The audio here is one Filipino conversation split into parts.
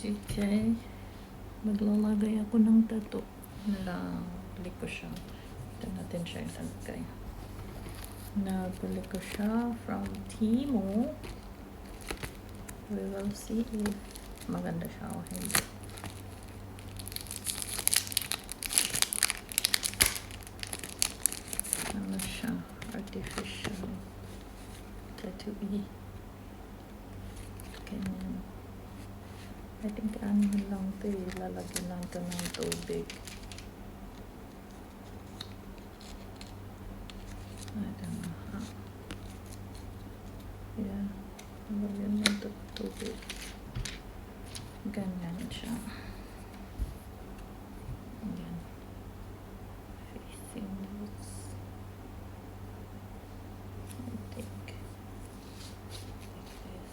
Okay. Maglalagay ako ng tattoo. Nabili ko siya. Ito natin siya ilagay. Nabili ko siya from Temu. We will see if maganda siya o hindi. Ano siya? Artificial tattoo-y. Ganyan. I think ano lang ito eh. Lalagyan lang ito ng tubig. I don't know how. Yeah. Lalagyan lang ito ng tubig. Ganyan siya. Ganyan. Facing this. I think. Like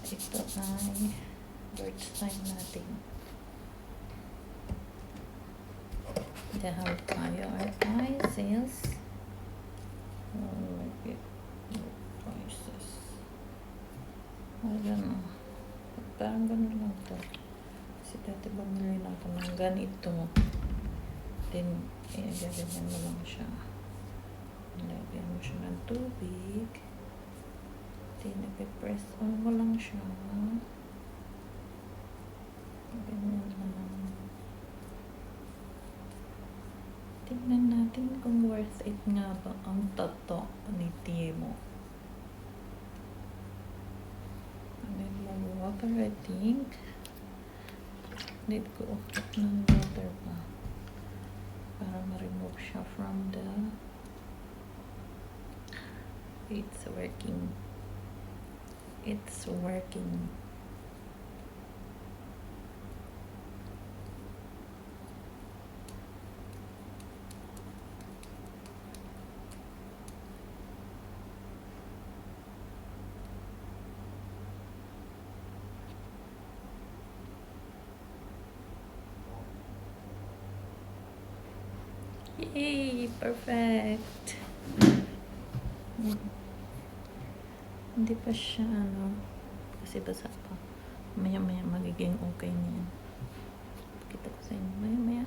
this. Ito ay bird sign natin. Dahil tayo our prices. Prices. I don't know. Parang ganun lang to. Kasi dati bumili na ako ng ganito. Then, gaganyan mo lang siya. Lagyan mo siya ng tubig. Then, nag-press on mo lang siya. Ganyan lang. Tingnan natin kung worth it nga ba ang tattoo ni Temu. Need more water, I think. Need ko ukit ng water pa. Para ma-remove siya from the... It's working. It's working. Yay! Perfect! Hindi pa siya ano, kasi basa pa. Maya-maya magiging okay niyan. Kita ko sa inyo. Maya-maya.